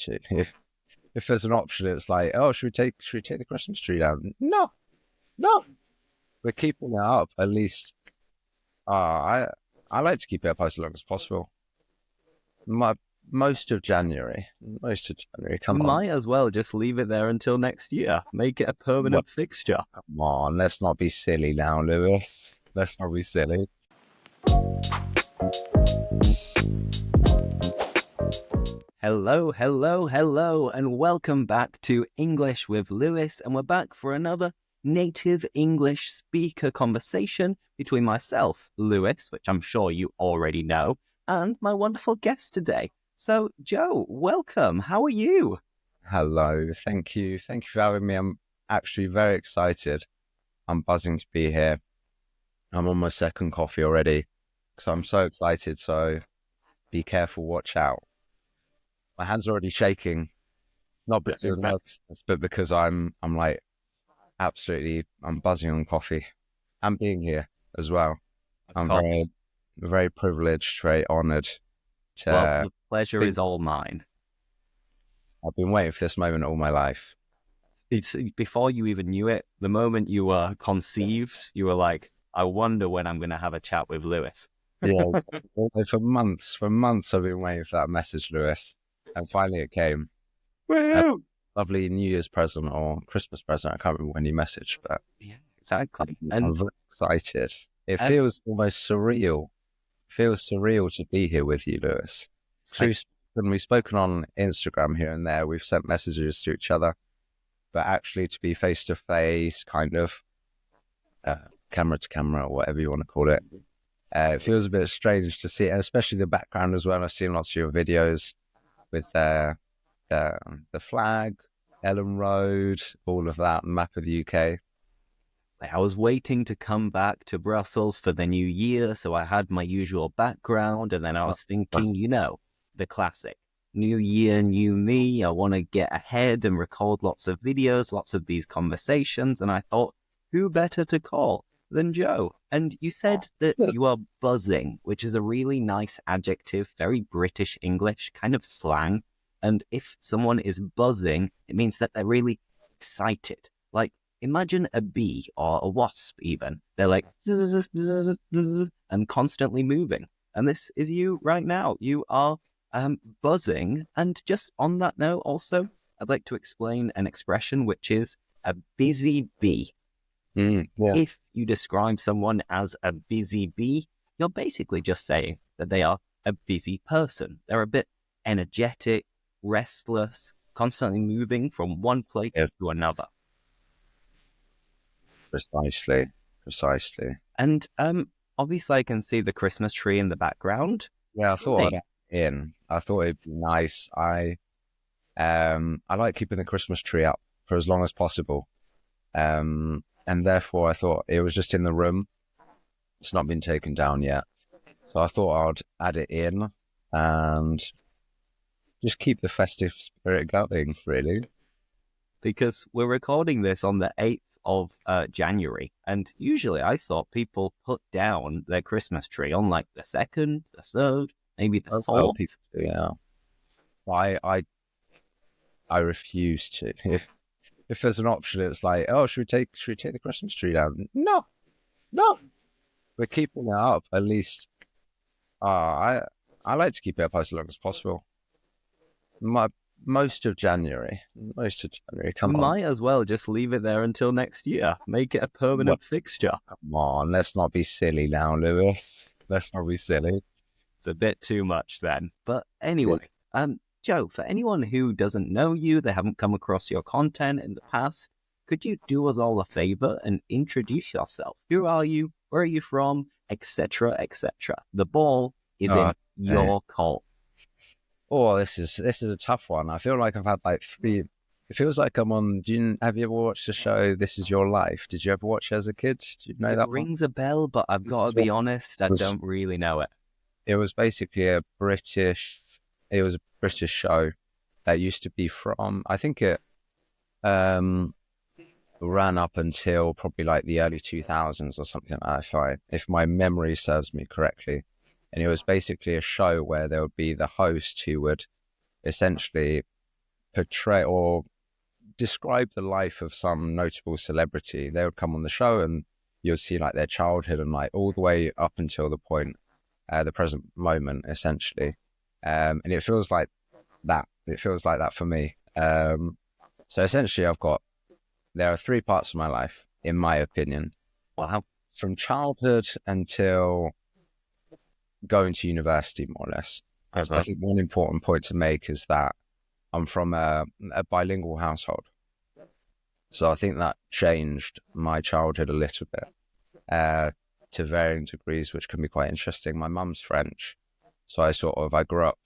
to. If there's an option, it's like, oh, should we take the Christmas tree down? No, no, we're keeping it up at least. I like to keep it up as long as possible. Most of January. Come on, Might as well just leave it there until next year. Make it a permanent fixture. come on. Let's not be silly now, Lewis. Let's not be silly. Hello, hello, hello, and welcome back to English with Lewis. And we're back for another native English speaker conversation between myself, Lewis, which I'm sure you already know, and my wonderful guest today. So, Joe, welcome. How are you? Hello. Thank you. Thank you for having me. I'm actually very excited. I'm buzzing to be here. I'm on my second coffee already because I'm so excited. So be careful. Watch out. My hand's already shaking, not because of nervousness, but because I'm like absolutely, I'm buzzing on coffee and being here as well. I'm very privileged, very honoured. Well, the pleasure is all mine. I've been waiting for this moment all my life. It's before you even knew it, the moment you were conceived, you were like, I wonder when I'm going to have a chat with Lewis. Yeah, for months I've been waiting for that message, Lewis. And finally it came. Woo! Lovely New Year's present or Christmas present. I can't remember when you messaged, but yeah, exactly. I'm very excited. It feels almost surreal. It feels surreal to be here with you, Lewis. We've spoken on Instagram here and there. We've sent messages to each other, but actually to be face to face, kind of camera to camera, or whatever you want to call it, it feels a bit strange to see, and especially the background as well. I've seen lots of your videos with the flag, Ellen Road, all of that, map of the UK. I was waiting to come back to Brussels for the new year, so I had my usual background, and then I was thinking, the classic. New year, new me. I want to get ahead and record lots of videos, lots of these conversations, and I thought, who better to call than Joe? And you said that you are buzzing, which is a really nice adjective, very British English, kind of slang. And if someone is buzzing, it means that they're really excited. Like, imagine a bee or a wasp even. They're like, and constantly moving. And this is you right now. You are buzzing. And just on that note also, I'd like to explain an expression which is a busy bee. If you describe someone as a busy bee, you're basically just saying that they are a busy person. They're a bit energetic, restless, constantly moving from one place to another. Precisely. And obviously I can see the Christmas tree in the background. Yeah, I thought it'd be nice. I like keeping the Christmas tree up for as long as possible. And therefore I thought it was just in the room. It's not been taken down yet. So I thought I'd add it in and just keep the festive spirit going, really. Because we're recording this on the 8th of January. And usually I thought people put down their Christmas tree on like the 2nd, the 3rd, maybe the 4th. Well, people do, yeah. I refuse to. If there's an option, it's like, oh, should we take the Christmas tree down? No, we're keeping it up at least. I like to keep it up as long as possible. Most of January. Come on. Might as well just leave it there until next year. Make it a permanent fixture. Come on, let's not be silly now, Lewis. Let's not be silly. It's a bit too much then. But anyway, Joe, for anyone who doesn't know you, they haven't come across your content in the past, could you do us all a favor and introduce yourself? Who are you? Where are you from? Etc., etc. The ball is in your court. Oh, this is a tough one. I feel like I've had like 3. It feels like I'm on. Have you ever watched the show This Is Your Life? Did you ever watch it as a kid? Do you know that? It rings a bell, but I've got to be honest, I don't really know it. It was basically a British show that used to be from. I think it ran up until probably like the early 2000s or something like that, if my memory serves me correctly. And it was basically a show where there would be the host who would essentially portray or describe the life of some notable celebrity. They would come on the show and you'll see like their childhood and like all the way up until the point, the present moment, essentially. And it feels like that. It feels like that for me. So essentially, there are three parts of my life, in my opinion. Wow. From childhood until going to university, more or less. So I think one important point to make is that I'm from a bilingual household. So I think that changed my childhood a little bit to varying degrees, which can be quite interesting. My mum's French. So I grew up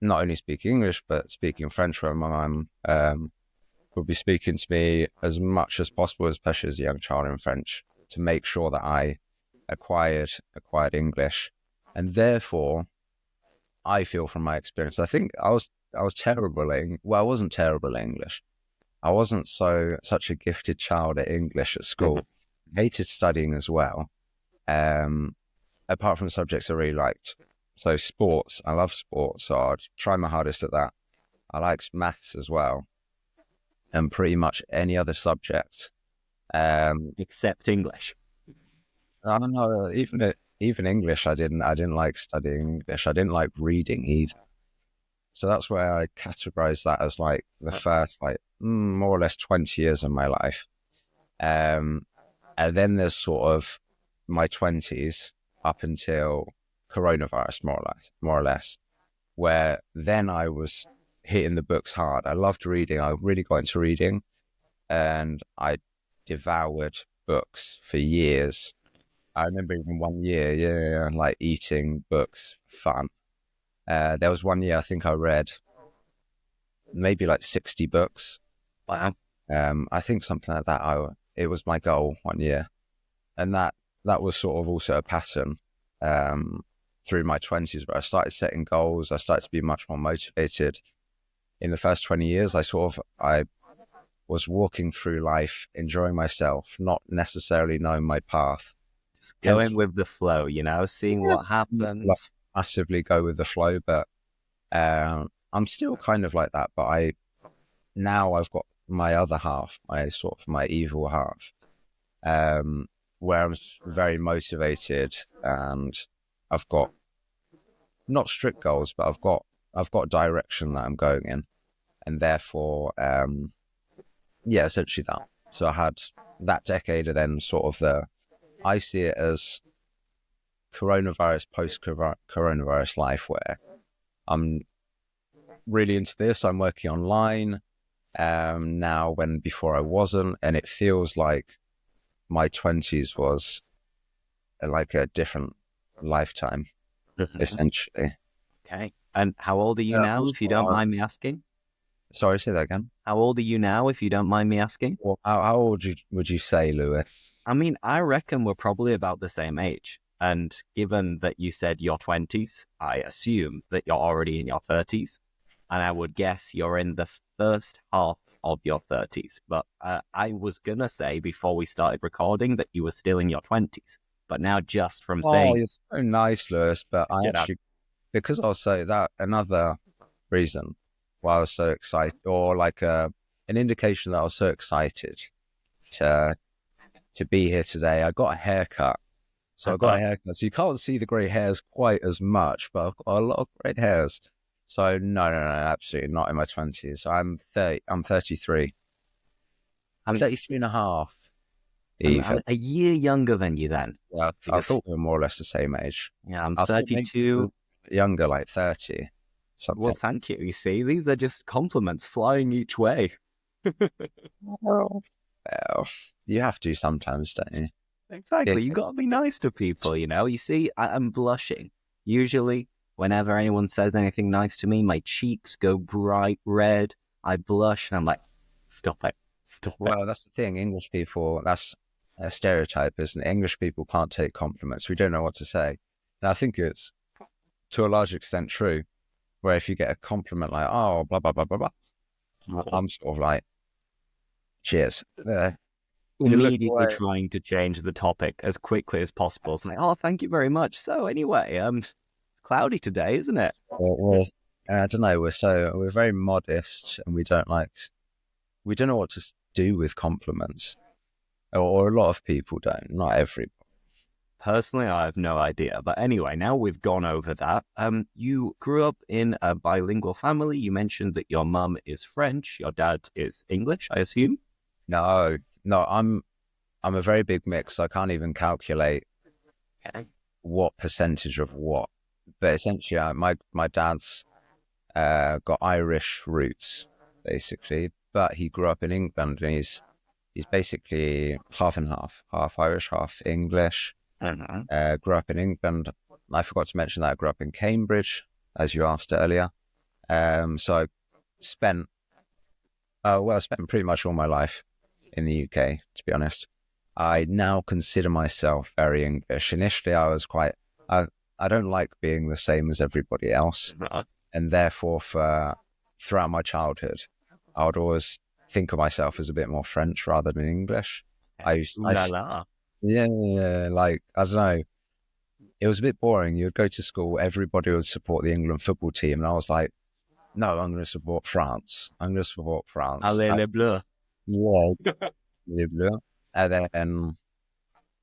not only speaking English, but speaking French, where my mum would be speaking to me as much as possible, especially as a young child, in French, to make sure that I acquired English. And therefore, I feel from my experience, I think I was terrible at, well, I wasn't terrible at English. I wasn't such a gifted child at English at school. Mm-hmm. Hated studying as well. Apart from subjects I really liked. So sports, I love sports, so I'd try my hardest at that. I liked maths as well, and pretty much any other subject. Except English. I don't know, even English, I didn't like studying English. I didn't like reading either. So that's where I categorize that as like the first, like, more or less 20 years of my life. And then there's sort of my 20s up until coronavirus, more or less, where then I was hitting the books hard. I loved reading. I really got into reading, and I devoured books for years. I remember even one year, like eating books for fun. There was one year I think I read maybe like 60 books. Wow. I think something like that. It was my goal one year, and that was sort of also a pattern through my 20s, where I started setting goals. I started to be much more motivated. In the first 20 years, I was walking through life, enjoying myself, not necessarily knowing my path. Just going with the flow, seeing what happens. Massively go with the flow, but I'm still kind of like that. But now I've got my other half, my evil half, where I'm very motivated, and I've got not strict goals, but I've got direction that I'm going in, and therefore, essentially that. So I had that decade, and then sort of I see it as coronavirus, post-coronavirus life, where I'm really into this. I'm working online now, when before I wasn't, and it feels like my 20s was like a different lifetime, essentially. Okay. And how old are you now, if you don't mind me asking? Sorry, say that again. How old are you now, if you don't mind me asking? Well, how old would you say, Lewis? I mean, I reckon we're probably about the same age. And given that you said your 20s, I assume that you're already in your 30s. And I would guess you're in the first half of your 30s. But I was going to say before we started recording that you were still in your 20s. But now just from saying... Oh, you're so nice, Lewis. But because I'll say that, another reason why I was so excited, or like an indication that I was so excited to be here today. I got a haircut. So I got a haircut. So you can't see the grey hairs quite as much, but I've got a lot of grey hairs. So no, absolutely not in my 20s. I'm 33. I'm 33 and a half. I'm a year younger than you then. Yeah, I thought we were more or less the same age. Yeah, I'm 32. Younger, like 30. Something. Well, thank you. You see, these are just compliments flying each way. Well, you have to sometimes, don't you? Exactly. You got to be nice to people, You see, I'm blushing. Usually, whenever anyone says anything nice to me, my cheeks go bright red. I blush, and I'm like, stop it. Well, that's the thing. English people, that's a stereotype, isn't it? English people can't take compliments. We don't know what to say. And I think it's, to a large extent, true. Where if you get a compliment like, oh, blah, blah, blah, blah, blah, I'm sort of like, cheers. Immediately trying to change the topic as quickly as possible. It's like, oh, thank you very much. So anyway, it's cloudy today, isn't it? I don't know. We're very modest, and we don't know what to do with compliments, or a lot of people don't. Not everybody. Personally, I have no idea. But anyway, now we've gone over that. You grew up in a bilingual family. You mentioned that your mum is French, your dad is English, I assume. No, no. I'm a very big mix. I can't even calculate what percentage of what. But essentially, my dad's got Irish roots, basically. But he grew up in England, and he's basically half and half Irish, half English. Grew up in England. I forgot to mention that I grew up in Cambridge, as you asked earlier. So I spent, I spent pretty much all my life in the UK, to be honest. I now consider myself very English. Initially, I don't like being the same as everybody else. And therefore, throughout my childhood, I would always think of myself as a bit more French rather than English. Yeah, like, I don't know. It was a bit boring. You'd go to school, everybody would support the England football team. And I was like, no, I'm going to support France. I'm going to support France. Allez, les bleus. Yeah, les bleus. And then,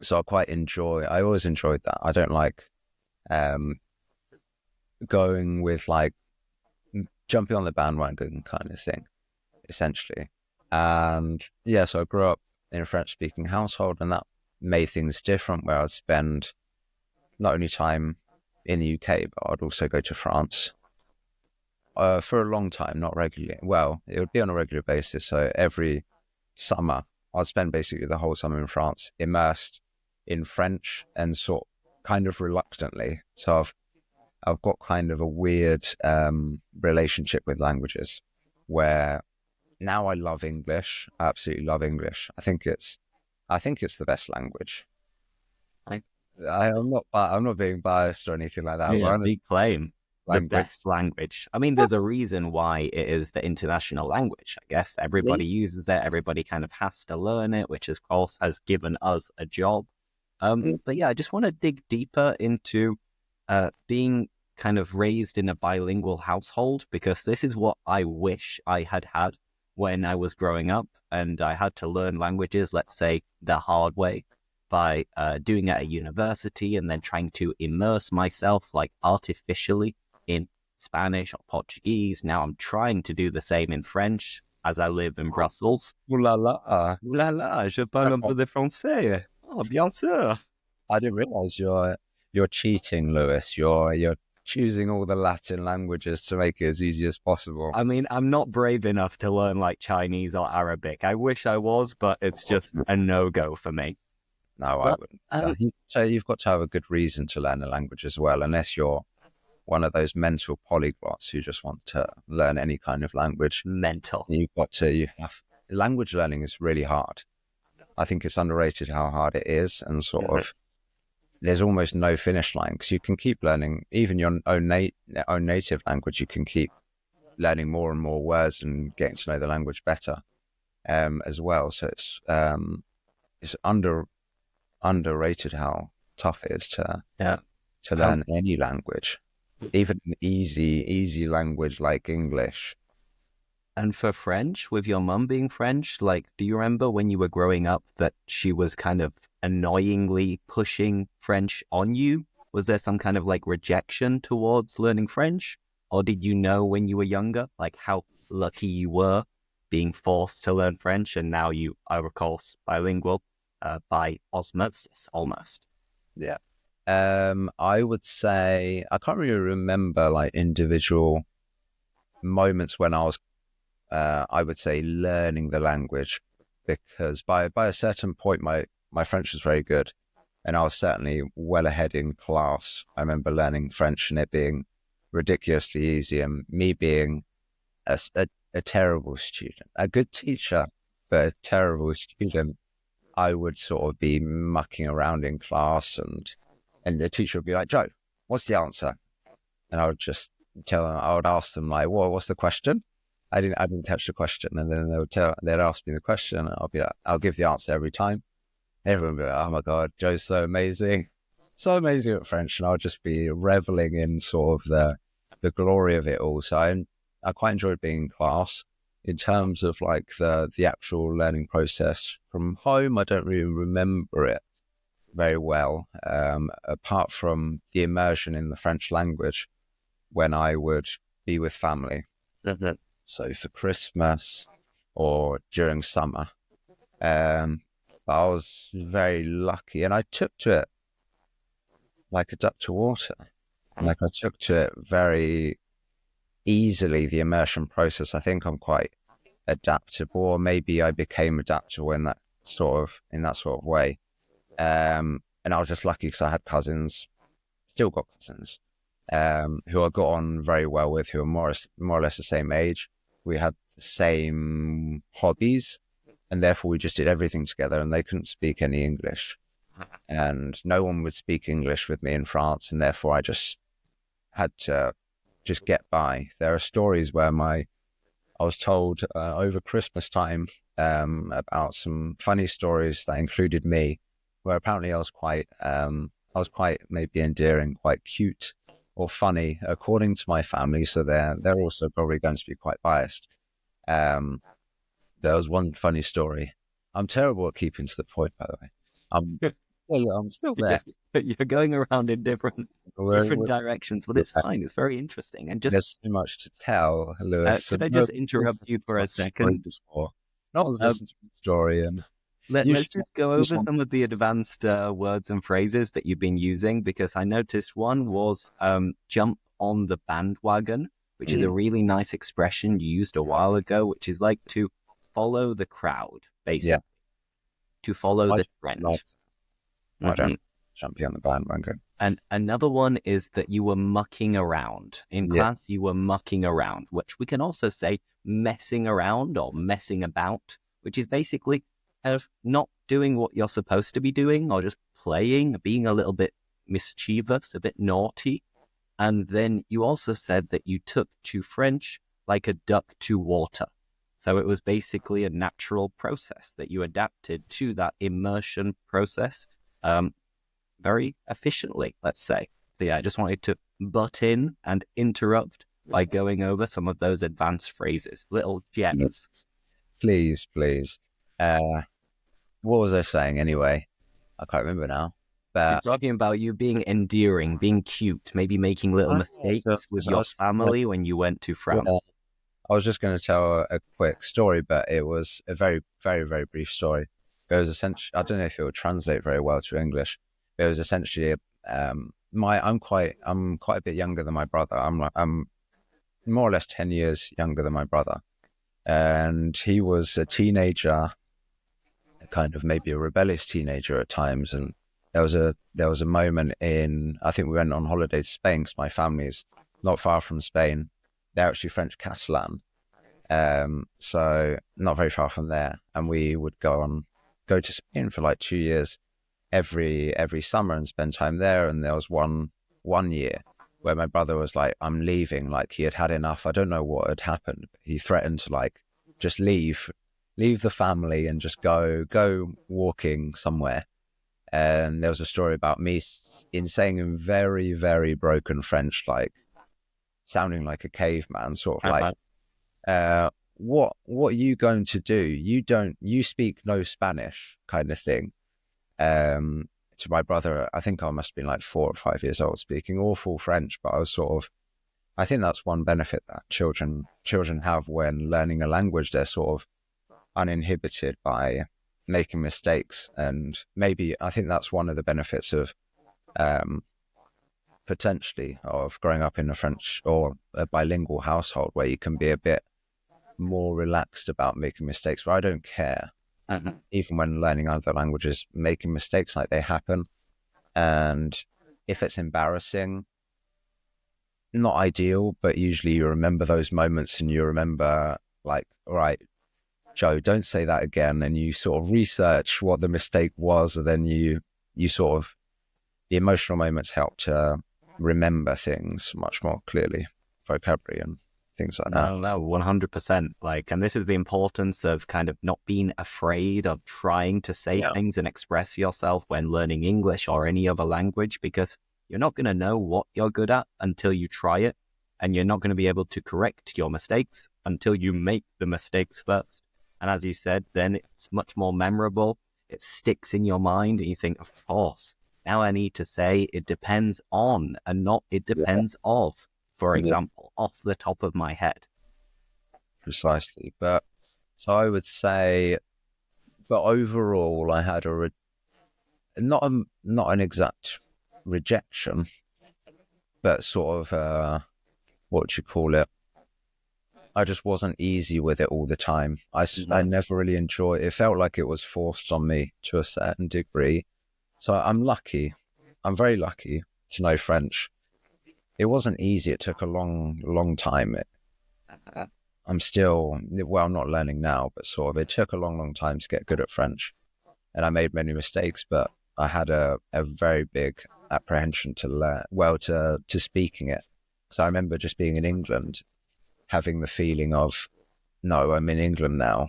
so I always enjoyed that. I don't like going with like jumping on the bandwagon kind of thing, essentially. And yeah, so I grew up in a French speaking household, and that made things different, where I'd spend not only time in the UK, but I'd also go to France for a long time, not regularly. Well, it would be on a regular basis. So every summer, I'd spend basically the whole summer in France, immersed in French, and kind of reluctantly. So I've got kind of a weird relationship with languages, where now I love English. I absolutely love English. I think it's the best language. I'm not being biased or anything like that. Yeah, big claim. The best language. I mean, there's a reason why it is the international language. I guess everybody uses it. Everybody kind of has to learn it, which of course has given us a job. But yeah, I just want to dig deeper into being kind of raised in a bilingual household, because this is what I wish I had when I was growing up, and I had to learn languages, let's say, the hard way, by doing it at university and then trying to immerse myself like artificially in Spanish or Portuguese. Now I'm trying to do the same in French as I live in Brussels. Ooh la la. Ooh la la, je parle un peu de français. Oh, bien sûr. I didn't realize you're cheating, Lewis. You're choosing all the Latin languages to make it as easy as possible. I mean, I'm not brave enough to learn like Chinese or Arabic. I wish I was, but it's just a no-go for me. No, I wouldn't. So you've got to have a good reason to learn a language as well, unless you're one of those mental polyglots who just want to learn any kind of language. Mental. Language learning is really hard. I think it's underrated how hard it is, and there's almost no finish line, because you can keep learning even your own native language. You can keep learning more and more words and getting to know the language better as well. So it's underrated how tough it is to learn any language, even an easy language like English. And for French, with your mum being French, like, do you remember when you were growing up that she was kind of annoyingly pushing French on you? Was there some kind of like rejection towards learning French? Or did you know when you were younger, like, how lucky you were being forced to learn French, and now you are, of course, bilingual by osmosis almost? Yeah. I would say, I can't really remember like individual moments when I was I would say learning the language, because by a certain point my French was very good, and I was certainly well ahead in class. I remember learning French and it being ridiculously easy, and me being a terrible student, a good teacher but a terrible student. I would sort of be mucking around in class, and the teacher would be like, "Joe, what's the answer?" And I would just I would ask them like, "What's the question?" I didn't catch the question, and then they'd ask me the question, and I'll give the answer every time. Everyone would be like, "Oh my God, Joe's so amazing at French," and I'll just be reveling in sort of the the glory of it all. So I quite enjoyed being in class. In terms of like the actual learning process from home, I don't really remember it very well, apart from the immersion in the French language when I would be with family. So for Christmas or during summer. But I was very lucky, and I took to it like a duck to water. Like I took to it very easily, the immersion process. I think I'm quite adaptable, or maybe I became adaptable in that sort of way. And I was just lucky because I had cousins, still got cousins, who I got on very well with, who are more or less the same age. We had the same hobbies, and therefore we just did everything together, and they couldn't speak any English. And no one would speak English with me in France, and therefore I just had to just get by. There are stories where I was told over Christmas time about some funny stories that included me, where apparently I was quite maybe endearing, quite cute or funny, according to my family. So they're also probably going to be quite biased. There was one funny story. I'm terrible at keeping to the point, by the way. I'm still there. You're going around in different directions, but it's fine. It's very interesting. And there's so much to tell, Lewis. Could I just interrupt you for a second? Not listen to the story, and let's just go over some of the advanced words and phrases that you've been using, because I noticed one was jump on the bandwagon, which is a really nice expression you used a while ago, which is like to follow the crowd, basically. To follow the trend. I don't jump on the bandwagon. And another one is that you were mucking around. In class, you were mucking around, which we can also say messing around or messing about, which is basically not doing what you're supposed to be doing, or just playing, being a little bit mischievous, a bit naughty. And then you also said that you took to French like a duck to water. So it was basically a natural process that you adapted to that immersion process very efficiently, let's say. So yeah, I just wanted to butt in and interrupt by going over some of those advanced phrases, little gems. Please. What was I saying anyway? I can't remember now. But you're talking about you being endearing, being cute, maybe making little mistakes with your family when you went to France. I was just going to tell a quick story, but it was a very, very, very brief story. It was essentially, I don't know if it would translate very well to English. It was essentially I'm quite a bit younger than my brother. I'm more or less 10 years younger than my brother, and he was a teenager, kind of maybe a rebellious teenager at times. And there was a moment I think we went on holiday to Spain, because my family's not far from Spain. They're actually French Catalan, so not very far from there. And we would go to Spain for like 2 years every summer and spend time there. And there was one year where my brother was like, I'm leaving, like he had had enough. I don't know what had happened. He threatened to like just leave the family and just go walking somewhere. And there was a story about me saying in very, very broken French, like sounding like a caveman, sort of like, what are you going to do? You speak no Spanish, kind of thing. To my brother, I think I must have been like 4 or 5 years old, speaking awful French, but I think that's one benefit that children have when learning a language. They're sort of uninhibited by making mistakes. And maybe I think that's one of the benefits of potentially of growing up in a French or a bilingual household, where you can be a bit more relaxed about making mistakes. But I don't care. Even when learning other languages, making mistakes, like, they happen. And if it's embarrassing, not ideal, but usually you remember those moments and you remember, like, all right, Joe, don't say that again. And you sort of research what the mistake was. And then you sort of, the emotional moments help to remember things much more clearly, vocabulary and things like that. No, 100%. Like, and this is the importance of kind of not being afraid of trying to say things and express yourself when learning English or any other language, because you're not going to know what you're good at until you try it. and you're not going to be able to correct your mistakes until you make the mistakes first. And as you said, then it's much more memorable. It sticks in your mind and you think, of course, now I need to say it depends on and not it depends of, for example, off the top of my head. Precisely. But so I would say, but overall, I had not an exact rejection, but sort of what do you call it? I just wasn't easy with it all the time. I never really enjoyed it. It felt like it was forced on me to a certain degree. So I'm lucky. I'm very lucky to know French. It wasn't easy. It took a long time. I'm not learning now, but sort of it took a long time to get good at French. And I made many mistakes, but I had a very big apprehension to learn, to speaking it. Because I remember just being in England, having the feeling of, no, I'm in England now,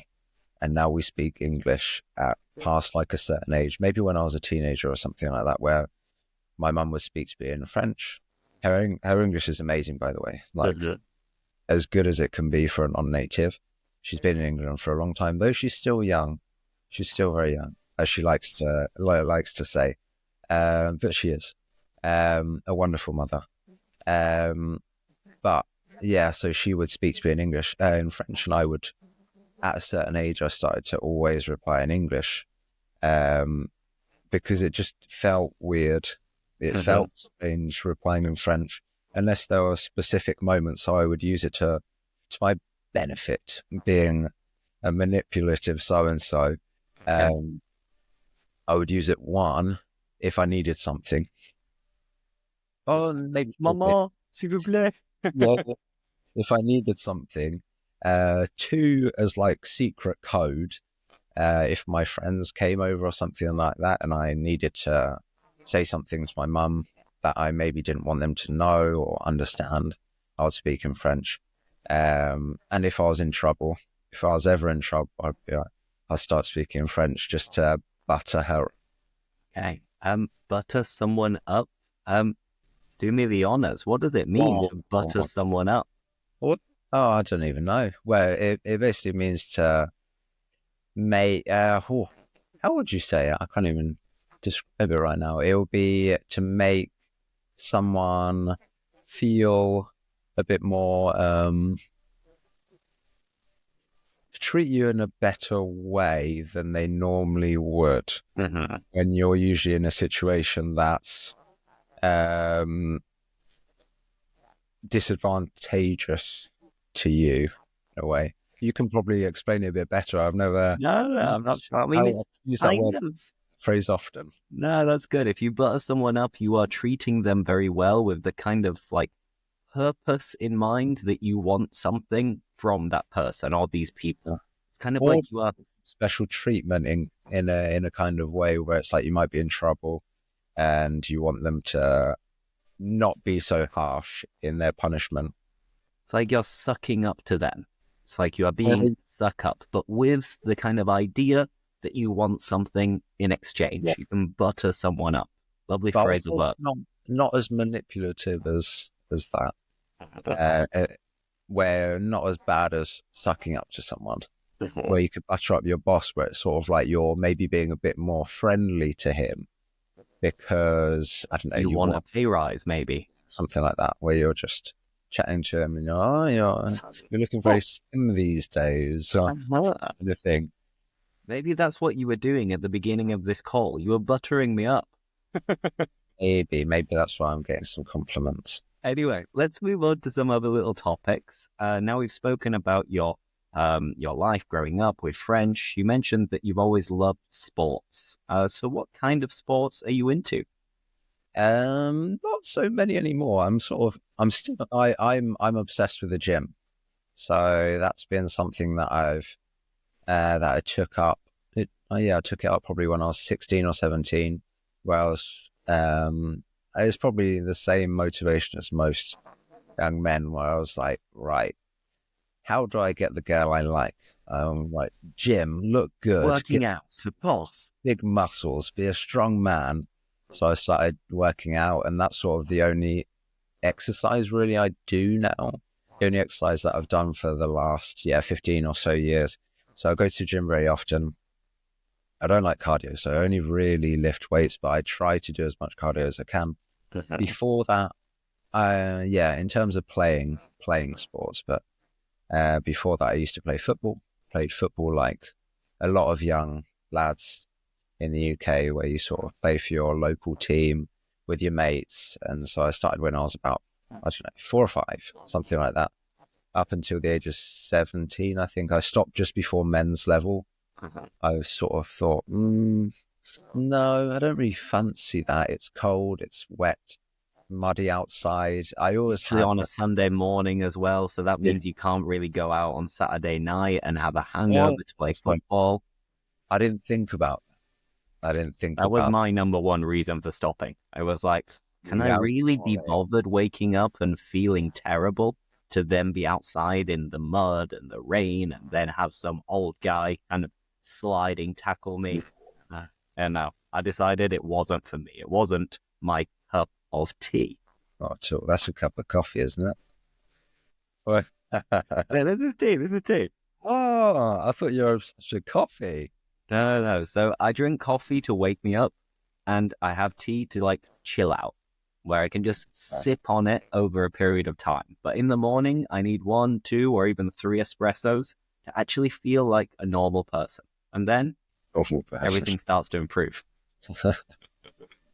and now we speak English at past like a certain age, maybe when I was a teenager or something like that, where my mum would speak to me in French. Her English is amazing, by the way, like as good as it can be for a non-native. She's been in England for a long time, though she's still young. She's still very young, as she likes to say, but she is a wonderful mother. But yeah, so she would speak to me in English, in French, and I would, at a certain age, I started to always reply in English, because it just felt weird. It felt strange replying in French, unless there were specific moments. So I would use it to my benefit, being a manipulative so-and-so. I would use it, one, if I needed something. Oh, maybe Maman, s'il vous plaît. Yeah, if I needed something. Two, as like secret code, if my friends came over or something like that and I needed to say something to my mum that I maybe didn't want them to know or understand, I would speak in French. And if I was in trouble, if I was ever in trouble, I'd start speaking in French just to butter her. Okay. Butter someone up. Do me the honors. What does it mean to butter someone up? What? Oh, I don't even know. Well, it basically means to make, how would you say it? I can't even describe it right now. It will be to make someone feel a bit more, treat you in a better way than they normally would when you're usually in a situation that's disadvantageous to you in a way. You can probably explain it a bit better. I've never. No, I'm not sure. I mean, I use that phrase often. No, that's good. If you butter someone up, you are treating them very well with the kind of like purpose in mind that you want something from that person or these people. It's kind of or like you are special treatment in a kind of way where it's like you might be in trouble and you want them to not be so harsh in their punishment. It's like you're sucking up to them. It's like you are being suck up, but with the kind of idea that you want something in exchange. Yeah. You can butter someone up. Lovely phrasal verb. Not as manipulative as that. Where not as bad as sucking up to someone. Where you could butter up your boss, where it's sort of like you're maybe being a bit more friendly to him because, I don't know, you want a pay rise, maybe. Something like that, where you're just chatting to him and you're looking very slim these days. The thing. Maybe that's what you were doing at the beginning of this call. You were buttering me up. Maybe that's why I'm getting some compliments. Anyway, let's move on to some other little topics. Now we've spoken about your life growing up with French. You mentioned that you've always loved sports. So what kind of sports are you into? Not so many anymore. I'm obsessed with the gym. So that's been something that I took up. I took it up probably when I was 16 or 17, where I was, it's probably the same motivation as most young men, where I was like, right, how do I get the girl I like? Like, gym, look good. Working out, of course. Big muscles, be a strong man. So I started working out, and that's sort of the only exercise really I do now. The only exercise that I've done for the last 15 or so years. So I go to the gym very often. I don't like cardio, so I only really lift weights, but I try to do as much cardio as I can. Before that, in terms of playing sports, but before that I used to play football. Played football like a lot of young lads in the UK, where you sort of play for your local team with your mates. And so I started when I was about, I don't know, 4 or 5, something like that, up until the age of 17. I think I stopped just before men's level. I sort of thought, no, I don't really fancy that. It's cold, it's wet, muddy outside. I always have on a Sunday morning as well, so that means you can't really go out on Saturday night and have a hangover to play football. I didn't think about that. That was my number one reason for stopping. I was like, can I really be bothered waking up and feeling terrible to then be outside in the mud and the rain and then have some old guy kind of sliding tackle me? And now I decided it wasn't for me. It wasn't my cup of tea. Oh, that's a cup of coffee, isn't it? This is tea. Oh, I thought you were obsessed with coffee. No. So I drink coffee to wake me up, and I have tea to like chill out, where I can just sip on it over a period of time. But in the morning, I need 1, 2, or even 3 espressos to actually feel like a normal person. And then everything starts to improve.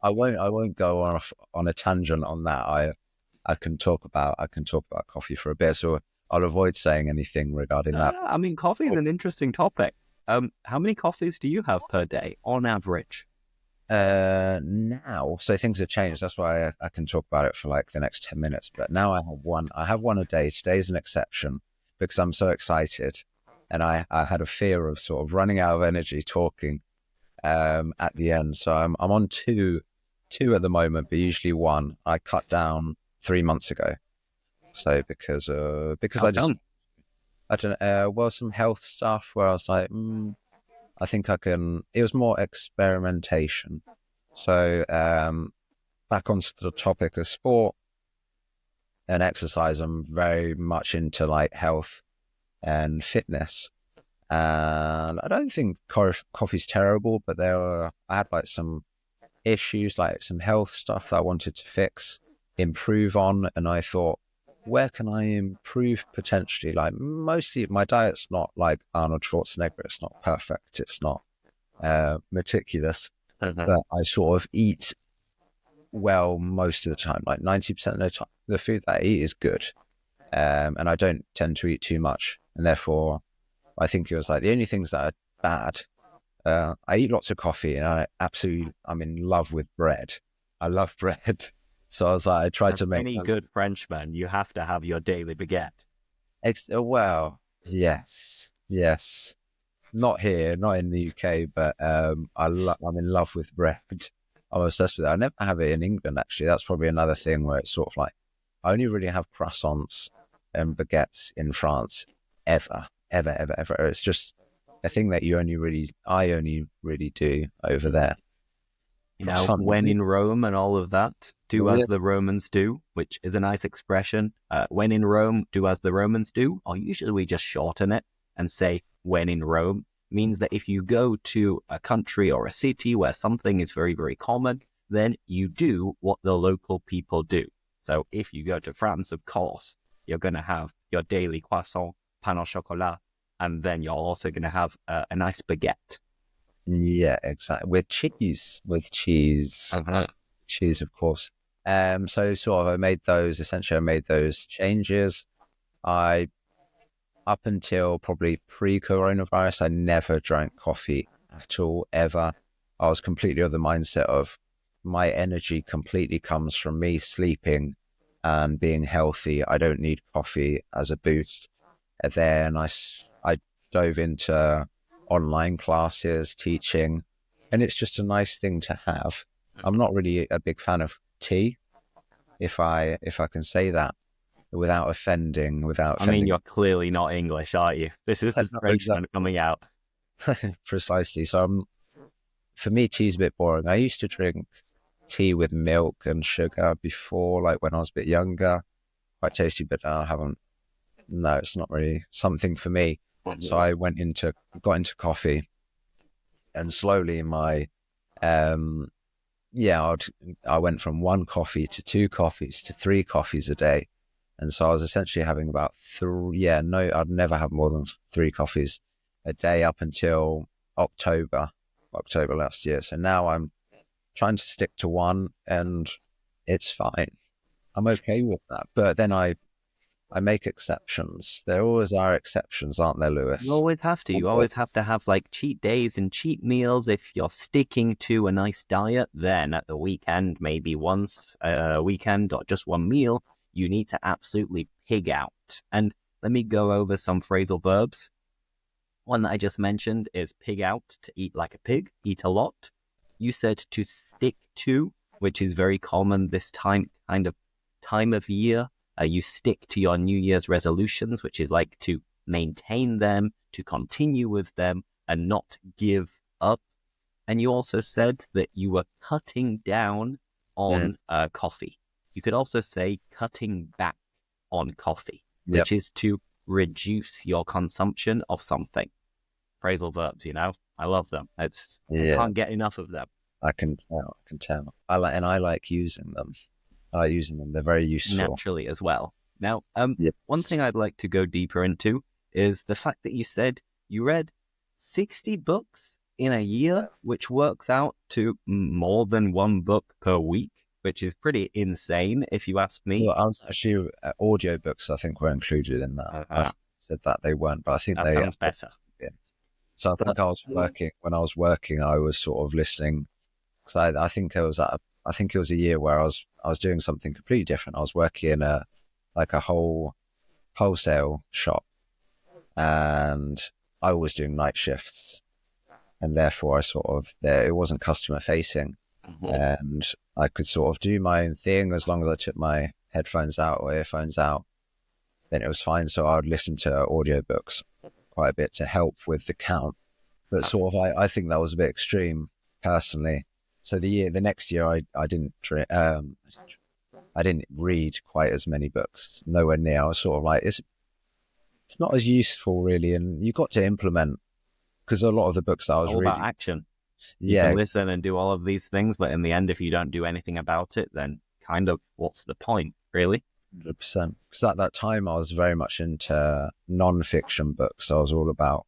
I won't go on a tangent on that. I can talk about coffee for a bit, so I'll avoid saying anything regarding that. I mean, coffee is an interesting topic. How many coffees do you have per day on average? Now, so things have changed. That's why I can talk about it for like the next 10 minutes. But now I have one a day. Today's an exception because I'm so excited, and I had a fear of sort of running out of energy talking at the end. So I'm on two at the moment, but usually 1. I cut down 3 months ago. So because I don't know, well, some health stuff where I was like, I think I can. It was more experimentation. So back onto the topic of sport and exercise, I'm very much into like health and fitness. And I don't think coffee's terrible, but I had like some issues, like some health stuff that I wanted to fix, improve on. And I thought, where can I improve potentially? Like mostly my diet's not like Arnold Schwarzenegger. It's not perfect. It's not meticulous, but I sort of eat well most of the time. Like 90% of the time, the food that I eat is good. And I don't tend to eat too much. And therefore, I think it was like the only things that are bad. I eat lots of coffee, and I'm in love with bread. I love bread. So I was like, I tried to make any good Frenchman, you have to have your daily baguette. Well, yes. Not here, not in the UK, but I'm in love with bread. I'm obsessed with it. I never have it in England, actually. That's probably another thing where it's sort of like, I only really have croissants and baguettes in France ever. It's just a thing that I only really do over there. You know, when in Rome and all of that, do as the Romans do, which is a nice expression. When in Rome, do as the Romans do, or usually we just shorten it and say when in Rome, means that if you go to a country or a city where something is very, very common, then you do what the local people do. So if you go to France, of course, you're going to have your daily croissant, pain au chocolat, and then you're also going to have a nice baguette. Yeah, exactly. With cheese. Cheese, of course. So sort of I made those changes. Up until probably pre-coronavirus, I never drank coffee at all, ever. I was completely of the mindset of my energy completely comes from me sleeping and being healthy. I don't need coffee as a boost. And then I dove into online classes, teaching, and it's just a nice thing to have. I'm not really a big fan of tea, if I can say that without offending. I mean, you're clearly not English, are you? This is the Frenchman coming out. Precisely. So for me, tea's a bit boring. I used to drink tea with milk and sugar before, like when I was a bit younger. Quite tasty, but I haven't. No, it's not really something for me. So I got into coffee, and slowly I went from one coffee to two coffees to three coffees a day. And so I was essentially having about I'd never have more than three coffees a day up until October last year. So now I'm trying to stick to one, and it's fine. I'm okay with that. But then I make exceptions. There always are exceptions, aren't there, Lewis? You always have to. You always have to have like cheat days and cheat meals. If you're sticking to a nice diet, then at the weekend, maybe once a weekend or just one meal, you need to absolutely pig out. And let me go over some phrasal verbs. One that I just mentioned is pig out, to eat like a pig, eat a lot. You said to stick to, which is very common this time of year. You stick to your New Year's resolutions, which is like to maintain them, to continue with them, and not give up. And you also said that you were cutting down on coffee. You could also say cutting back on coffee, which is to reduce your consumption of something. Phrasal verbs, I love them. I can't get enough of them. I can tell. I like using them. I like using them. They're very useful. Naturally as well. Now, one thing I'd like to go deeper into is the fact that you said you read 60 books in a year, which works out to more than one book per week, which is pretty insane if you ask me. Well, I was actually audiobooks, I think, were included in that. I said that they weren't, but I think that they sounds better. So I think I was working. When I was working, I was sort of listening, because I think it was a year where I was doing something completely different. I was working in a wholesale shop, and I was doing night shifts, and therefore it wasn't customer facing, and I could sort of do my own thing as long as I took my headphones out or earphones out, then it was fine. So I would listen to audiobooks quite a bit to help with the count, but sort of I think that was a bit extreme personally. So the next year I didn't read quite as many books, nowhere near. I was sort of like, it's not as useful really, and you got to implement, because a lot of the books that I was all reading, about action. You can listen and do all of these things, but in the end, if you don't do anything about it, then kind of what's the point, really? 100%. Because at that time I was very much into non-fiction books. I was all about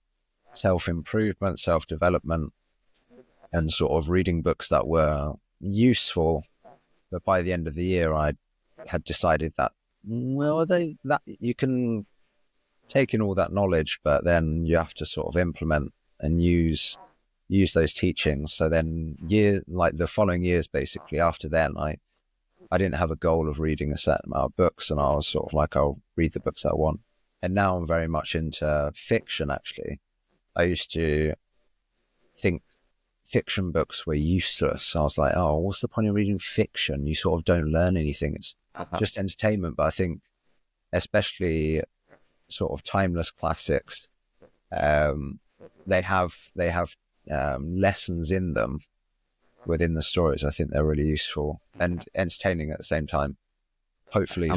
self-improvement, self-development, and sort of reading books that were useful. But by the end of the year, I had decided that, that you can take in all that knowledge, but then you have to sort of implement and use those teachings. So then the following years, basically after then, I didn't have a goal of reading a certain amount of books, and I was sort of like, I'll read the books I want. And now I'm very much into fiction, actually. I used to think fiction books were useless. I was like, oh, what's the point of reading fiction? You sort of don't learn anything. It's just entertainment. But I think especially sort of timeless classics, they have lessons in them within the stories. I think they're really useful and entertaining at the same time. Hopefully,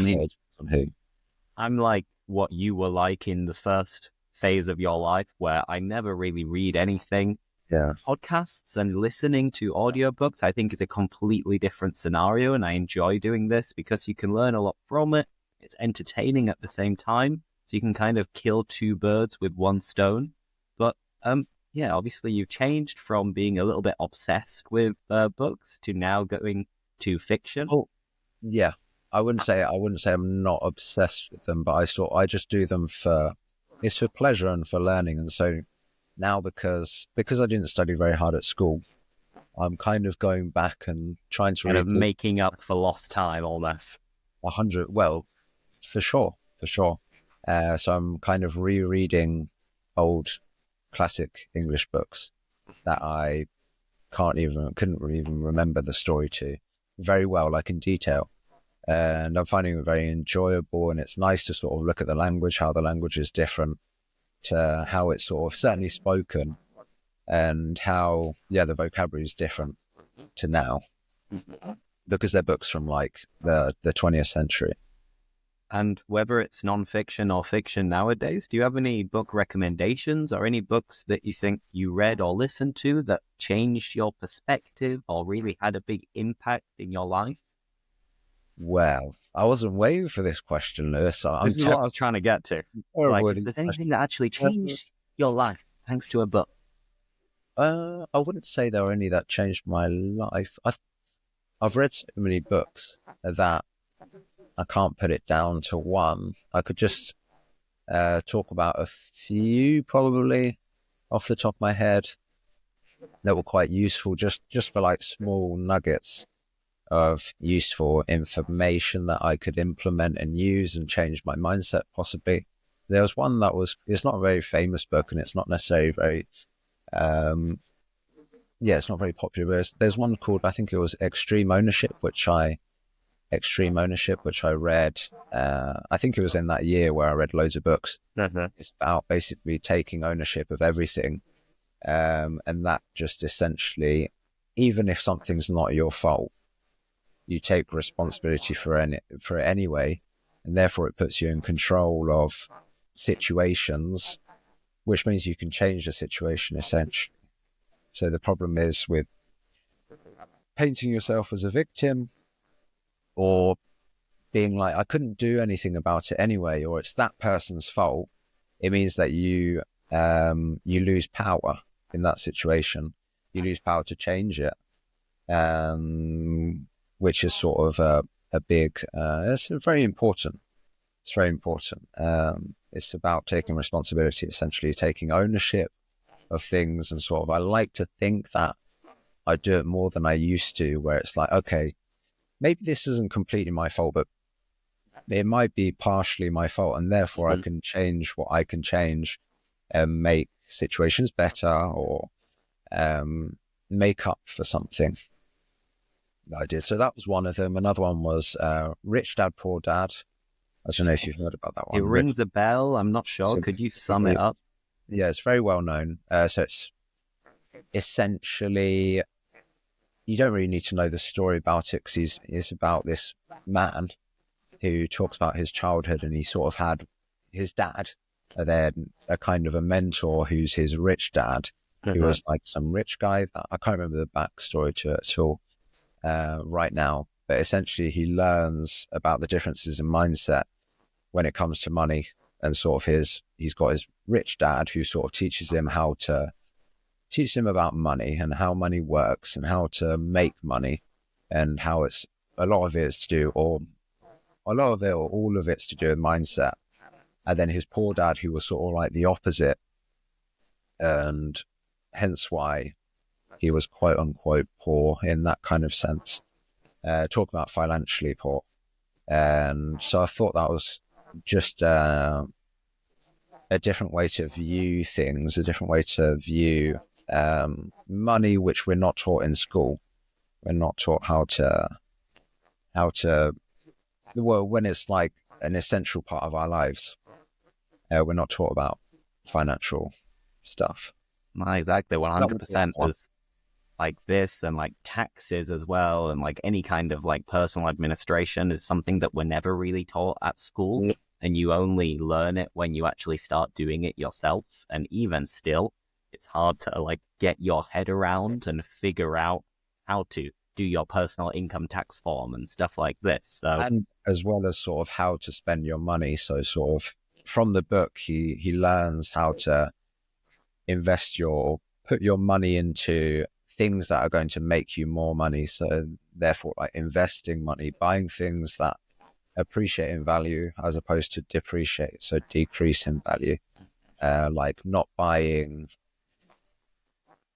I'm like what you were like in the first phase of your life, where I never really read anything. Podcasts and listening to audiobooks, I think, is a completely different scenario, and I enjoy doing this because you can learn a lot from it. It's entertaining at the same time, so you can kind of kill two birds with one stone. But obviously you've changed from being a little bit obsessed with books to now going to fiction. Oh, yeah. I wouldn't say I'm not obsessed with them, but I just do them for pleasure and for learning. And so now, because I didn't study very hard at school, I'm kind of going back and trying to kind of making up for lost time almost. 100, well, for sure. So I'm kind of rereading old classic English books that I couldn't even remember the story to very well, like in detail. And I'm finding it very enjoyable, and it's nice to sort of look at the language, how the language is different to how it's sort of certainly spoken, and how the vocabulary is different to now. because they're books from like the 20th century. And whether it's nonfiction or fiction nowadays, do you have any book recommendations or any books that you think you read or listened to that changed your perspective or really had a big impact in your life? Well, I wasn't waiting for this question, Lewis. This is what I was trying to get to. It's like, if there's anything that actually changed your life thanks to a book. I wouldn't say there were any that changed my life. I've read so many books that I can't put it down to one. I could just talk about a few probably off the top of my head that were quite useful, just for like small nuggets of useful information that I could implement and use and change my mindset possibly. There was one that it's not a very famous book and it's not necessarily very, it's not very popular. But there's one called, I think it was Extreme Ownership, which I read. I think it was in that year where I read loads of books. It's about basically taking ownership of everything. And that just essentially, even if something's not your fault, you take responsibility for it anyway, and therefore it puts you in control of situations, which means you can change the situation essentially. So the problem is with painting yourself as a victim or being like, I couldn't do anything about it anyway, or it's that person's fault. It means that you lose power in that situation. You lose power to change it. Which is sort of a big, it's very important. It's very important. It's about taking responsibility, essentially taking ownership of things, and sort of, I like to think that I do it more than I used to, where it's like, okay, maybe this isn't completely my fault, but it might be partially my fault, and therefore I can change what I can change and make situations better, or make up for something I did. So that was one of them. Another one was Rich Dad, Poor Dad. I don't know if you've heard about that one. It rings a bell. I'm not sure. So, could you sum it up? Yeah, it's very well known. So it's essentially, you don't really need to know the story about it, because it's about this man who talks about his childhood, and he sort of had his dad, and then a kind of a mentor who's his rich dad, who was like some rich guy that I can't remember the backstory to it at all right now, but essentially he learns about the differences in mindset when it comes to money, and sort of he's got his rich dad who sort of teaches him about money and how money works and how to make money, and how it's a lot of it is to do, or all of it's to do with mindset. And then his poor dad, who was sort of like the opposite, and hence why he was quote unquote poor in that kind of sense. Talk about financially poor. And so I thought that was just a different way to view things, a different way to view money, which we're not taught in school. We're not taught how to, well, when it's like an essential part of our lives, we're not taught about financial stuff. Exactly, 100%. Is like this, and like taxes as well, and like any kind of like personal administration is something that we're never really taught at school, and you only learn it when you actually start doing it yourself. And even still, it's hard to like get your head around and figure out how to do your personal income tax form and stuff like this. So, and as well as sort of how to spend your money. So sort of from the book, he learns how to put your money into things that are going to make you more money. So therefore, like investing money, buying things that appreciate in value as opposed to depreciate, so decrease in value. Like not buying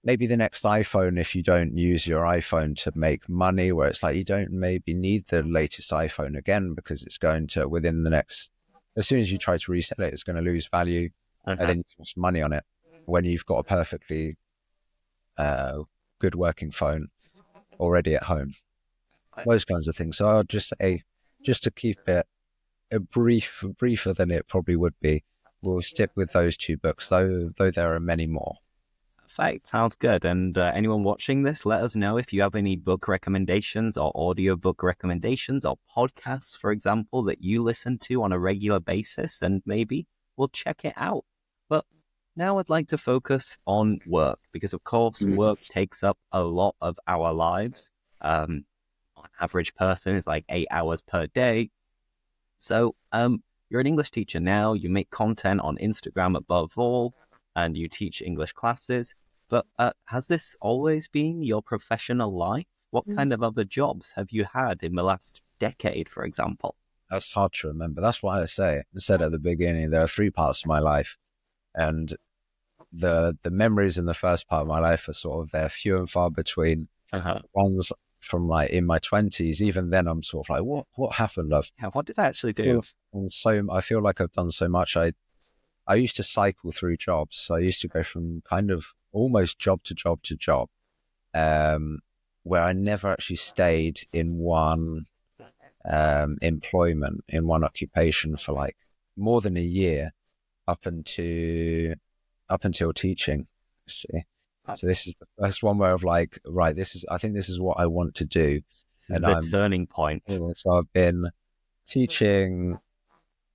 maybe the next iPhone if you don't use your iPhone to make money, where it's like you don't maybe need the latest iPhone again, because it's going to, within the next, as soon as you try to resell it, it's going to lose value, and then you spend money on it when you've got a perfectly good working phone already at home. Those kinds of things. So I'll just say, just to keep it briefer than it probably would be, we'll stick with those two books, though there are many more. Perfect. Sounds good. And anyone watching this, let us know if you have any book recommendations or audiobook recommendations or podcasts, for example, that you listen to on a regular basis, and maybe we'll check it out. But now I'd like to focus on work because, of course, work takes up a lot of our lives. On average person is like 8 hours per day. So you're an English teacher now. You make content on Instagram above all, and you teach English classes. But has this always been your professional life? What kind of other jobs have you had in the last decade, for example? That's hard to remember. That's why I said at the beginning, there are 3 parts to my life. And the memories in the first part of my life are sort of, they're few and far between. Ones from like in my 20s, even then I'm sort of like, what happened? What did I actually do? I feel like I've done so much. I used to cycle through jobs. So I used to go from kind of almost job to job to job, where I never actually stayed in one employment, in one occupation for like more than a year up until teaching, actually. So this is the first one where I've like, right, I think this is what I want to do. And the turning point. So I've been teaching,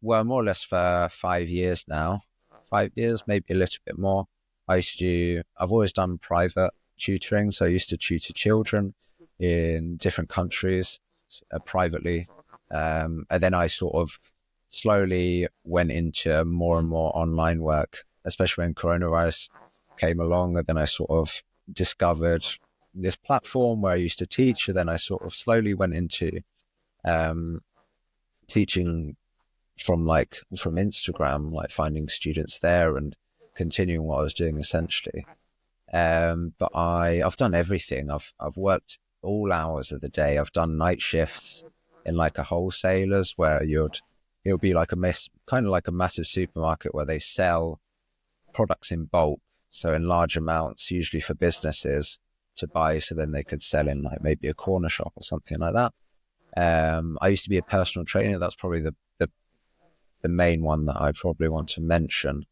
well, more or less for 5 years now. 5 years, maybe a little bit more. I've always done private tutoring. So I used to tutor children in different countries privately. And then I sort of slowly went into more and more online work, especially when coronavirus came along. And then I sort of discovered this platform where I used to teach. And then I sort of slowly went into teaching from Instagram, like finding students there and continuing what I was doing essentially. But I've done everything. I've worked all hours of the day. I've done night shifts in like a wholesalers where it'll be like kind of like a massive supermarket where they sell products in bulk. So in large amounts, usually for businesses to buy, so then they could sell in like maybe a corner shop or something like that. I used to be a personal trainer. That's probably the main one that I probably want to mention.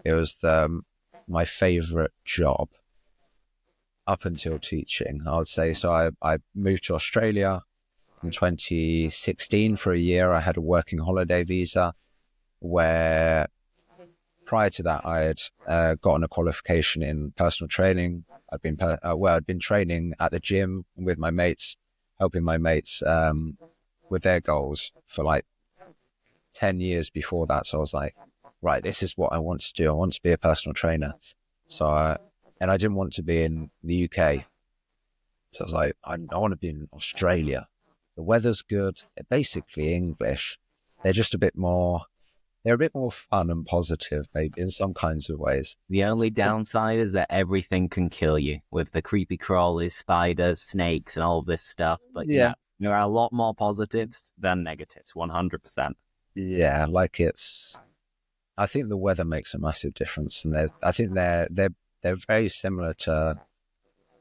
It was my favorite job up until teaching, I would say. So I moved to Australia in 2016 for a year. I had a working holiday visa where prior to that, I had gotten a qualification in personal training. I'd been training at the gym with my mates, helping my mates with their goals for like 10 years before that. So I was like, right, this is what I want to do. I want to be a personal trainer. And I didn't want to be in the UK. So I was like, I want to be in Australia. The weather's good. They're basically English. They're just a bit more fun and positive, maybe in some kinds of ways. The only downside is that everything can kill you with the creepy crawlies, spiders, snakes, and all of this stuff. But yeah, there are a lot more positives than negatives, 100%. Yeah, I think the weather makes a massive difference, and I think they're very similar to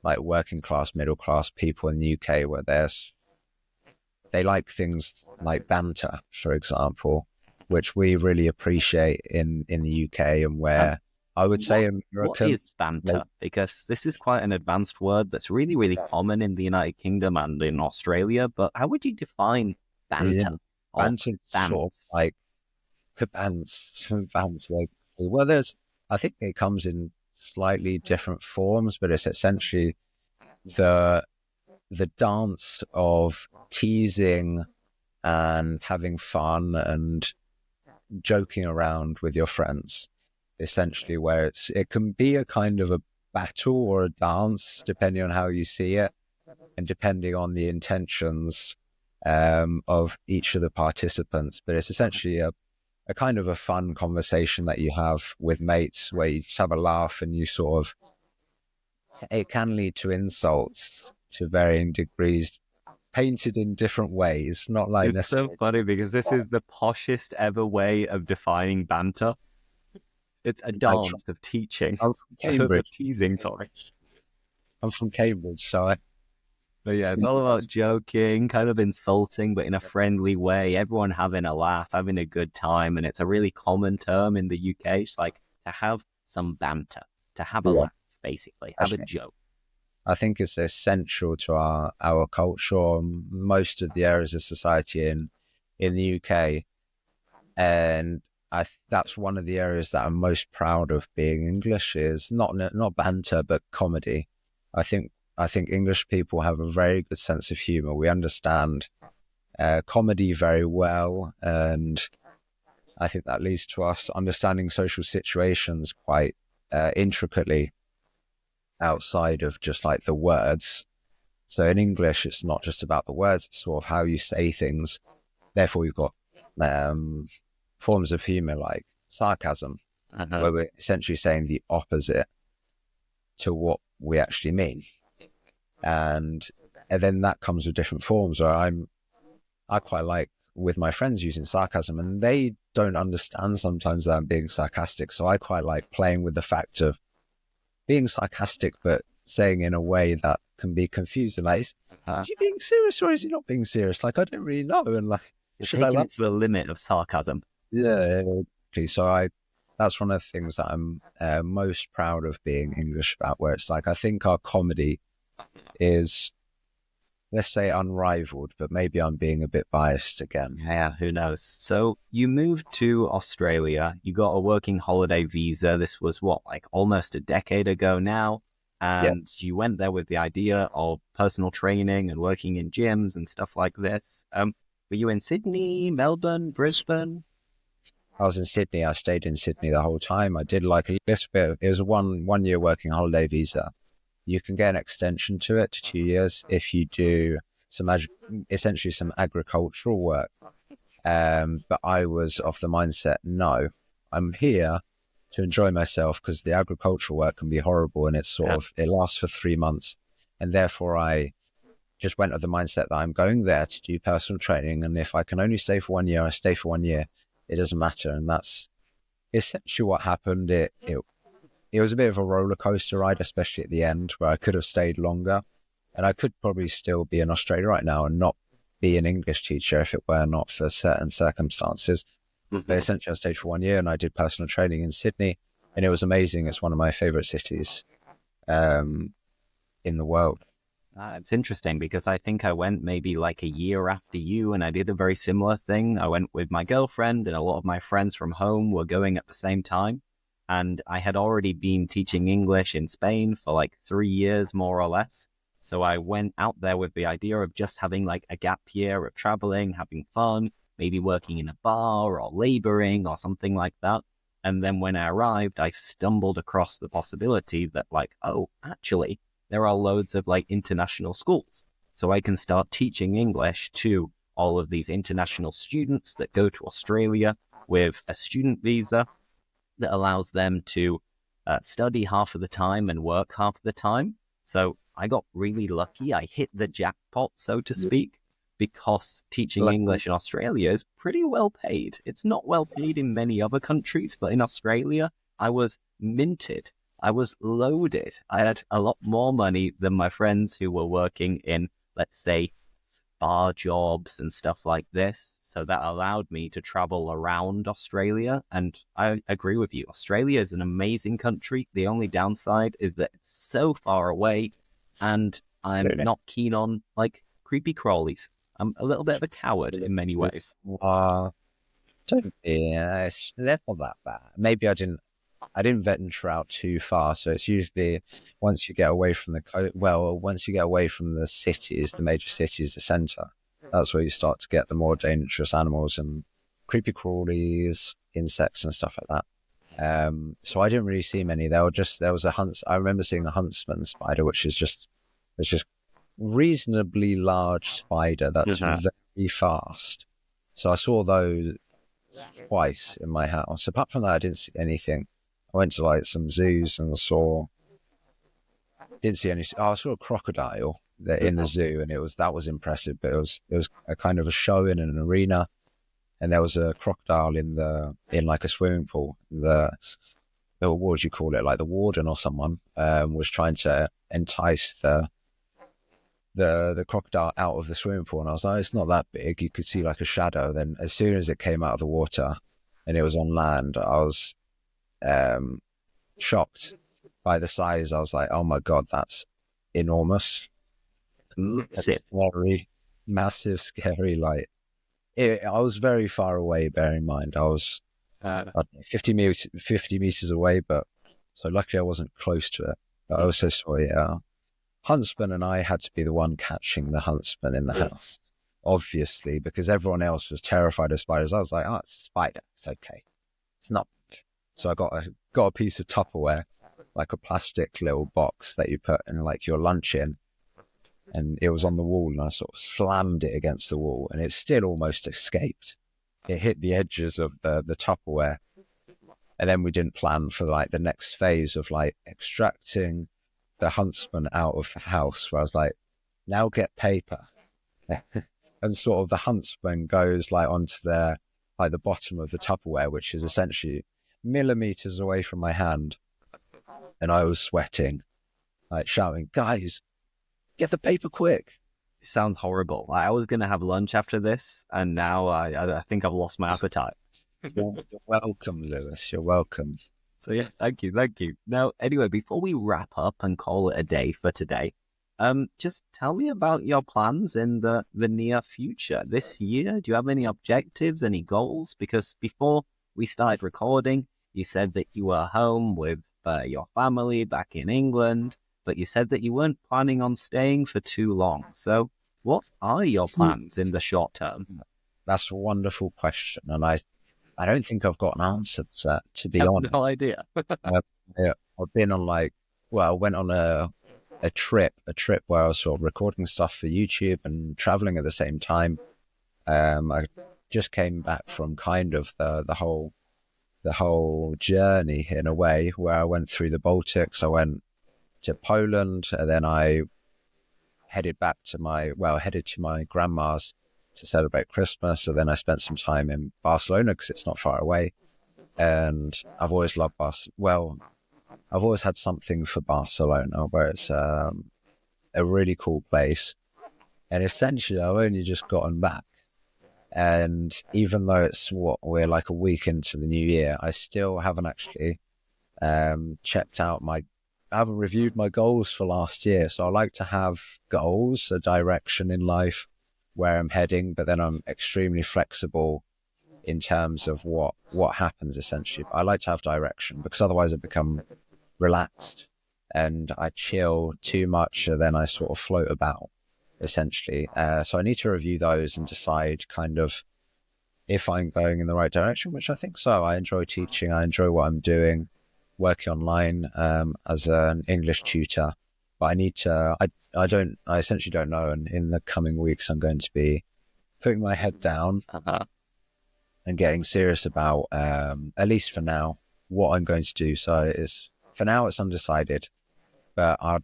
like working class, middle class people in the UK, where they like things like banter, for example, which we really appreciate in the UK, and where I would say America. What is banter? Because this is quite an advanced word that's really, really common in the United Kingdom and in Australia. But how would you define banter? Yeah. Banter, sort of like bands. Well, I think it comes in slightly different forms, but it's essentially the dance of teasing and having fun and joking around with your friends, essentially, where it can be a kind of a battle or a dance, depending on how you see it and depending on the intentions of each of the participants. But it's essentially a kind of a fun conversation that you have with mates, where you just have a laugh, and it can lead to insults to varying degrees, painted in different ways, not like it's so funny because this is the poshest ever way of defining banter. It's a dance of teaching. I'm from Cambridge. Teasing, sorry. I'm from Cambridge, But yeah, it's all about joking, kind of insulting, but in a friendly way. Everyone having a laugh, having a good time, and it's a really common term in the UK. It's like to have some banter, to have a laugh. basically. Have a joke. I think it's essential to our culture, most of the areas of society in the UK. And that's one of the areas that I'm most proud of being English, is not banter, but comedy. I think English people have a very good sense of humor. We understand comedy very well, and I think that leads to us understanding social situations quite intricately outside of just like the words. So in English, it's not just about the words, it's sort of how you say things. Therefore, you've got forms of humor like sarcasm, where we're essentially saying the opposite to what we actually mean. And then that comes with different forms. Or I quite like with my friends using sarcasm, and they don't understand sometimes that I'm being sarcastic. So I quite like playing with the fact of being sarcastic, but saying in a way that can be confusing. Like, is he being serious or is he not being serious? Like, I don't really know. And like, should I it to the limit of sarcasm? Yeah, exactly. So that's one of the things that I'm most proud of being English about, where it's like, I think our comedy is, let's say, unrivaled, but maybe I'm being a bit biased again. Yeah, who knows? So you moved to Australia, you got a working holiday visa. This was what, like almost a decade ago now. And you went there with the idea of personal training and working in gyms and stuff like this. Were you in Sydney, Melbourne, Brisbane? I was in Sydney. I stayed in Sydney the whole time. I did like a little bit. It was a 1 year working holiday visa. You can get an extension to it to 2 years if you do essentially some agricultural work. But I was of the mindset, no, I'm here to enjoy myself, because the agricultural work can be horrible, and it's it lasts for 3 months. And therefore I just went with the mindset that I'm going there to do personal training. And if I can only stay for 1 year, I stay for 1 year. It doesn't matter. And that's essentially what happened. It was a bit of a roller coaster ride, especially at the end, where I could have stayed longer, and I could probably still be in Australia right now and not be an English teacher if it were not for certain circumstances. But essentially I stayed for 1 year and I did personal training in Sydney, and it was amazing. It's one of my favorite cities in the world. It's interesting because I think I went maybe like a year after you, and I did a very similar thing. I went with my girlfriend, and a lot of my friends from home were going at the same time. And I had already been teaching English in Spain for like 3 years, more or less. So I went out there with the idea of just having like a gap year of traveling, having fun, maybe working in a bar or laboring or something like that. And then when I arrived, I stumbled across the possibility that like, oh, actually, there are loads of like international schools. So I can start teaching English to all of these international students that go to Australia with a student visa that allows them to study half of the time and work half of the time. So I got really lucky. I hit the jackpot, so to speak, because teaching English in Australia is pretty well paid. It's not well paid in many other countries, but in Australia, I was minted. I was loaded. I had a lot more money than my friends who were working in, let's say, bar jobs and stuff like this. So that allowed me to travel around Australia. And I agree with you. Australia is an amazing country. The only downside is that it's so far away, and I'm not keen on like creepy crawlies. I'm a little bit of a coward in many ways. Don't be. They're not that bad. Maybe I didn't venture out too far. So it's usually once you get away from once you get away from the cities, the major cities, the centre, that's where you start to get the more dangerous animals and creepy crawlies, insects and stuff like that. So I didn't really see many. There was I remember seeing a huntsman spider, which is just reasonably large spider that's very fast. So I saw those twice in my house. Apart from that, I didn't see anything. I went to like some zoos and didn't see any. I saw a crocodile in the zoo, and that was impressive. But it was a kind of a show in an arena, and there was a crocodile in like a swimming pool. What would you call it? Like the warden or someone was trying to entice the crocodile out of the swimming pool, and I was like, it's not that big. You could see like a shadow. Then as soon as it came out of the water and it was on land, I was shocked by the size, I was like, oh my God, that's enormous. That's scary, massive, scary. Like, I was very far away, bear in mind. I was I don't know, 50 meters away, but so luckily I wasn't close to it. But I also saw a huntsman, and I had to be the one catching the huntsman in the house, obviously, because everyone else was terrified of spiders. I was like, oh, it's a spider. It's okay. It's not. So I got a piece of Tupperware, like a plastic little box that you put in like your lunch in, and it was on the wall, and I sort of slammed it against the wall, and it still almost escaped. It hit the edges of the Tupperware, and then we didn't plan for like the next phase of like extracting the huntsman out of the house, where I was like, now get paper. And sort of the huntsman goes like onto the bottom of the Tupperware, which is essentially millimeters away from my hand, and I was sweating, like shouting, guys, get the paper quick. It sounds horrible. Like, I was going to have lunch after this, and now I think I've lost my appetite. You're welcome, Lewis. You're welcome. So yeah, thank you. Now, anyway, before we wrap up and call it a day for today, just tell me about your plans in the near future. This year, do you have any objectives, any goals? Because before we started recording, you said that you were home with your family back in England, but you said that you weren't planning on staying for too long. So what are your plans in the short term? That's a wonderful question, and I don't think I've got an answer to that, to be honest. No idea. Yeah, I've been on I went on a trip where I was sort of recording stuff for YouTube and traveling at the same time. I just came back from kind of the whole journey in a way, where I went through the Baltics. I went to Poland, and then I headed to my grandma's to celebrate Christmas. So then I spent some time in Barcelona because it's not far away. And I've always loved I've always had something for Barcelona, where it's a really cool place. And essentially, I've only just gotten back. And even though we're like a week into the new year, I still haven't actually I haven't reviewed my goals for last year. So I like to have goals, a direction in life, where I'm heading, but then I'm extremely flexible in terms of what happens, essentially. But I like to have direction, because otherwise I become relaxed and I chill too much, and then I sort of float about, essentially. So I need to review those and decide kind of if I'm going in the right direction, which I think so. I enjoy teaching. I enjoy what I'm doing, working online as an English tutor. But I need to, I essentially don't know. And in the coming weeks, I'm going to be putting my head down and getting serious about, at least for now, what I'm going to do. So for now, it's undecided, but I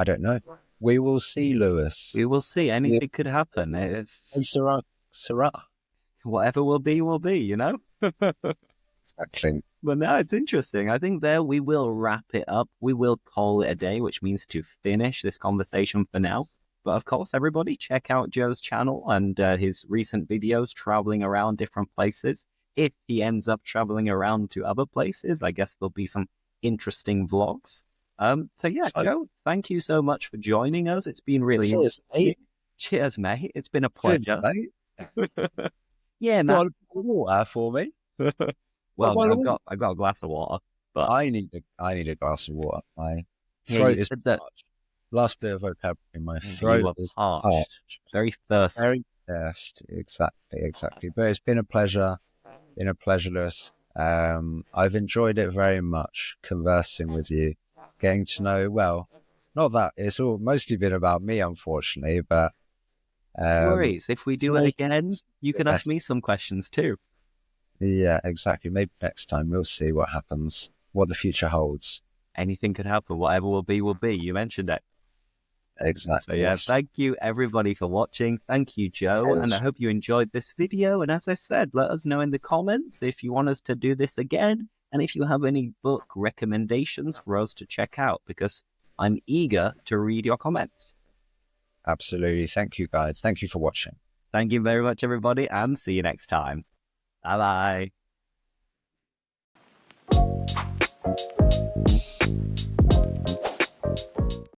don't know. We will see, Lewis. We will see. Anything could happen. Hey, Sarah. Whatever will be, you know? Exactly. But no, it's interesting. I think there we will wrap it up. We will call it a day, which means to finish this conversation for now. But of course, everybody check out Joe's channel and his recent videos traveling around different places. If he ends up traveling around to other places, I guess there'll be some interesting vlogs. So yeah, Joe, thank you so much for joining us. It's been really interesting. Cheers, mate. It's been a pleasure. Cheers, mate. Yeah, man. Water for me. Well, I've got a glass of water, but I need a glass of water. My throat is parched. Last bit of vocabulary. My throat is parched. Very thirsty. Very thirsty. Exactly. But it's been a pleasure. Lewis. I've enjoyed it very much, conversing with you, getting to know, not that it's all mostly been about me, unfortunately, but no worries. If we do it again, you can ask me some questions too. Yeah, exactly. Maybe next time we'll see what happens, what the future holds. Anything could happen. Whatever will be, will be. You mentioned it. Exactly. So yeah, thank you everybody for watching. Thank you, Joe. And I hope you enjoyed this video. And as I said, let us know in the comments if you want us to do this again. And if you have any book recommendations for us to check out, because I'm eager to read your comments. Absolutely. Thank you, guys. Thank you for watching. Thank you very much, everybody, and see you next time. Bye-bye.